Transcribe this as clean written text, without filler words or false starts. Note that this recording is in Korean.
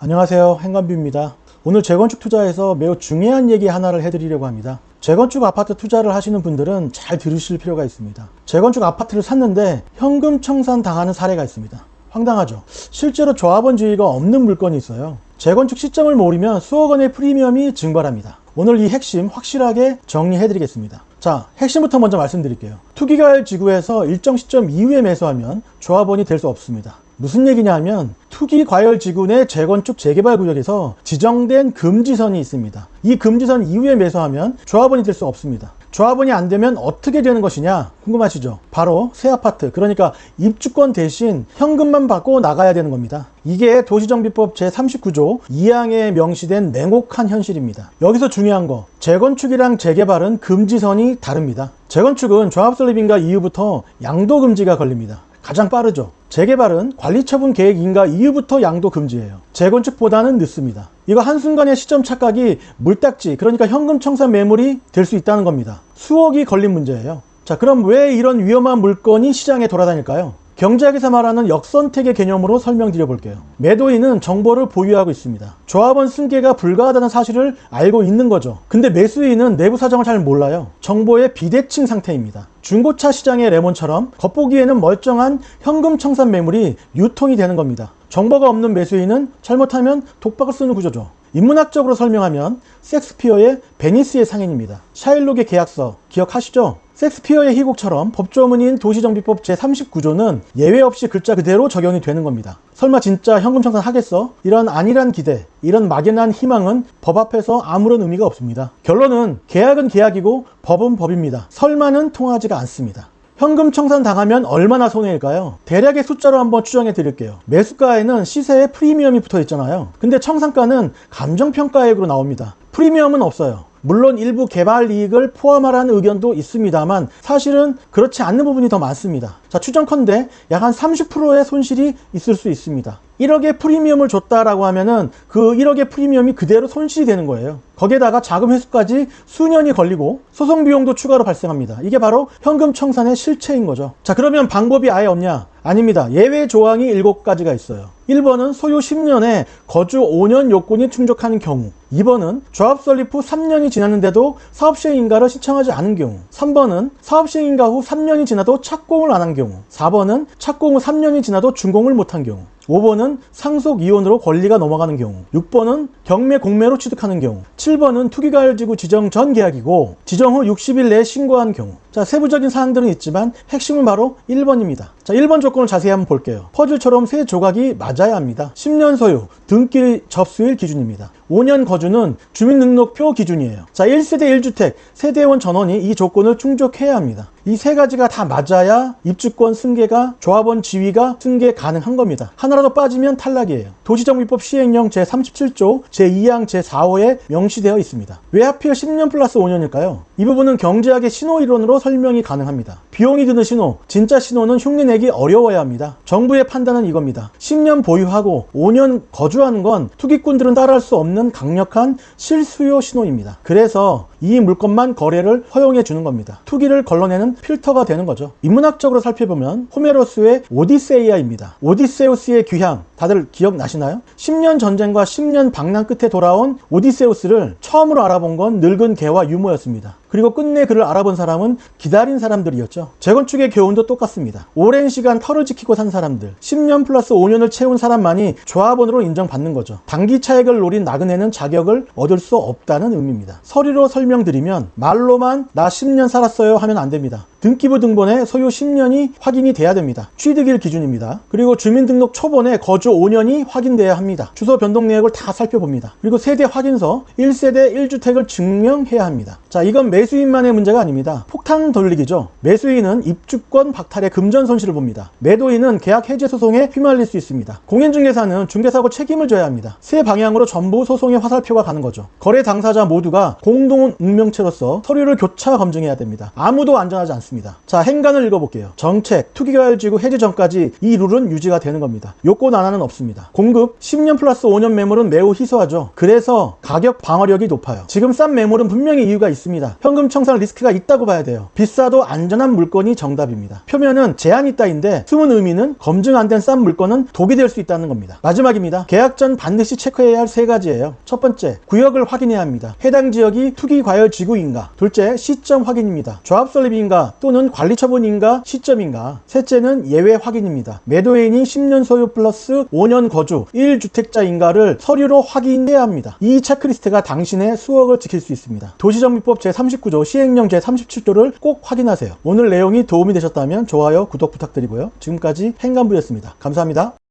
안녕하세요, 행관비입니다. 오늘 재건축 투자에서 매우 중요한 얘기 하나를 해드리려고 합니다. 재건축 아파트 투자를 하시는 분들은 잘 들으실 필요가 있습니다. 재건축 아파트를 샀는데 현금 청산 당하는 사례가 있습니다. 황당하죠? 실제로 조합원 지위가 없는 물건이 있어요. 재건축 시점을 모르면 수억 원의 프리미엄이 증발합니다. 오늘 이 핵심 확실하게 정리해드리겠습니다. 자, 핵심부터 먼저 말씀드릴게요. 투기과열지구에서 일정 시점 이후에 매수하면 조합원이 될 수 없습니다. 무슨 얘기냐 하면 투기과열지구 내 재건축 재개발 구역에서 지정된 금지선이 있습니다. 이 금지선 이후에 매수하면 조합원이 될 수 없습니다. 조합원이 안 되면 어떻게 되는 것이냐 궁금하시죠? 바로 새 아파트, 그러니까 입주권 대신 현금만 받고 나가야 되는 겁니다. 이게 도시정비법 제39조 2항에 명시된 냉혹한 현실입니다. 여기서 중요한 거, 재건축이랑 재개발은 금지선이 다릅니다. 재건축은 조합설립인가 이후부터 양도금지가 걸립니다. 가장 빠르죠. 재개발은 관리처분 계획 인가 이후부터 양도 금지예요. 재건축보다는 늦습니다. 이거 한순간의 시점 착각이 물딱지, 그러니까 현금 청산 매물이 될 수 있다는 겁니다. 수억이 걸린 문제예요. 자, 그럼 왜 이런 위험한 물건이 시장에 돌아다닐까요? 경제학에서 말하는 역선택의 개념으로 설명드려 볼게요. 매도인은 정보를 보유하고 있습니다. 조합원 승계가 불가하다는 사실을 알고 있는 거죠. 근데 매수인은 내부 사정을 잘 몰라요. 정보의 비대칭 상태입니다. 중고차 시장의 레몬처럼 겉보기에는 멀쩡한 현금 청산 매물이 유통이 되는 겁니다. 정보가 없는 매수인은 잘못하면 독박을 쓰는 구조죠. 인문학적으로 설명하면 섹스피어의 베니스의 상인입니다. 샤일록의 계약서 기억하시죠? 섹스피어의 희곡처럼 법조문인 도시정비법 제39조는 예외 없이 글자 그대로 적용이 되는 겁니다. 설마 진짜 현금 청산 하겠어? 이런 안일한 기대, 이런 막연한 희망은 법 앞에서 아무런 의미가 없습니다. 결론은 계약은 계약이고 법은 법입니다. 설마는 통하지가 않습니다. 현금 청산 당하면 얼마나 손해일까요? 대략의 숫자로 한번 추정해 드릴게요. 매수가에는 시세에 프리미엄이 붙어 있잖아요. 근데 청산가는 감정평가액으로 나옵니다. 프리미엄은 없어요. 물론 일부 개발 이익을 포함하라는 의견도 있습니다만 사실은 그렇지 않는 부분이 더 많습니다. 자, 추정컨대 약 한 30%의 손실이 있을 수 있습니다. 1억의 프리미엄을 줬다라고 하면은 그 1억의 프리미엄이 그대로 손실이 되는 거예요. 거기에다가 자금 회수까지 수년이 걸리고 소송 비용도 추가로 발생합니다. 이게 바로 현금 청산의 실체인 거죠. 자, 그러면 방법이 아예 없냐? 아닙니다. 예외 조항이 7가지가 있어요. 1번은 소유 10년에 거주 5년 요건이 충족하는 경우, 2번은 조합 설립 후 3년이 지났는데도 사업시행인가를 신청하지 않은 경우, 3번은 사업시행인가 후 3년이 지나도 착공을 안 한 경우, 4번은 착공 후 3년이 지나도 준공을 못한 경우, 5번은 상속 이혼으로 권리가 넘어가는 경우, 6번은 경매 공매로 취득하는 경우, 7번은 투기과열지구 지정 전 계약이고 지정 후 60일 내에 신고한 경우. 자, 세부적인 사항들은 있지만 핵심은 바로 1번입니다. 자, 1번 조건을 자세히 한번 볼게요. 퍼즐처럼 세 조각이 맞아야 합니다. 10년 소유, 등기 접수일 기준입니다. 5년 거주는 주민등록표 기준이에요. 자, 1세대 1주택, 세대원 전원이 이 조건을 충족해야 합니다. 이 세 가지가 다 맞아야 입주권 승계가, 조합원 지위가 승계 가능한 겁니다. 하나라도 빠지면 탈락이에요. 도시정비법 시행령 제37조 제2항 제4호에 명시되어 있습니다. 왜 하필 10년 플러스 5년일까요? 이 부분은 경제학의 신호이론으로 설명이 가능합니다. 비용이 드는 신호, 진짜 신호는 흉내내기 어려워야 합니다. 정부의 판단은 이겁니다. 10년 보유하고 5년 거주하는 건 투기꾼들은 따라할 수 없는 강력한 실수요 신호입니다. 그래서 이 물건만 거래를 허용해 주는 겁니다. 투기를 걸러내는 필터가 되는 거죠. 인문학적으로 살펴보면 호메로스의 오디세이아입니다. 오디세우스의 귀향, 다들 기억나시나요? 10년 전쟁과 10년 방랑 끝에 돌아온 오디세우스를 처음으로 알아본 건 늙은 개와 유모였습니다. 그리고 끝내 그를 알아본 사람은 기다린 사람들이었죠. 재건축의 교훈도 똑같습니다. 오랜 시간 털을 지키고 산 사람들, 10년 플러스 5년을 채운 사람만이 조합원으로 인정받는 거죠. 단기 차익을 노린 나그네는 자격을 얻을 수 없다는 의미입니다. 서류로 설명드리면 말로만 나 10년 살았어요 하면 안 됩니다. 등기부 등본에 소유 10년이 확인이 돼야 됩니다. 취득일 기준입니다. 그리고 주민등록 초본에 거주 5년이 확인돼야 합니다. 주소 변동 내역을 다 살펴봅니다. 그리고 세대 확인서 1세대 1주택을 증명해야 합니다. 자, 이건 매수인만의 문제가 아닙니다. 폭탄 돌리기죠. 매수인은 입주권 박탈의 금전 손실을 봅니다. 매도인은 계약 해제 소송에 휘말릴 수 있습니다. 공인중개사는 중개사고 책임을 져야 합니다. 세 방향으로 전부 소송의 화살표가 가는 거죠. 거래 당사자 모두가 공동 운명체로서 서류를 교차 검증해야 됩니다. 아무도 안전하지 않습니다. 자, 행간을 읽어볼게요. 정책, 투기과열지구 해제 전까지 이 룰은 유지가 되는 겁니다. 요건 안 하는 제한은 없습니다. 공급 10년 플러스 5년 매물은 매우 희소하죠. 그래서 가격 방어력이 높아요. 지금 싼 매물은 분명히 이유가 있습니다. 현금 청산 리스크가 있다고 봐야 돼요. 비싸도 안전한 물건이 정답입니다. 표면은 제한이 따인데 숨은 의미는 검증 안 된 싼 물건은 독이 될 수 있다는 겁니다. 마지막입니다. 계약 전 반드시 체크해야 할 3가지예요. 첫 번째, 구역을 확인해야 합니다. 해당 지역이 투기 과열 지구인가. 둘째, 시점 확인입니다. 조합 설립인가 또는 관리 처분인가 시점인가. 셋째는 예외 확인입니다. 매도인이 10년 소유 플러스 5년 거주 1주택자인가를 서류로 확인해야 합니다. 이 체크리스트가 당신의 수억을 지킬 수 있습니다. 도시정비법 제39조 시행령 제37조를 꼭 확인하세요. 오늘 내용이 도움이 되셨다면 좋아요, 구독 부탁드리고요. 지금까지 행간부였습니다. 감사합니다.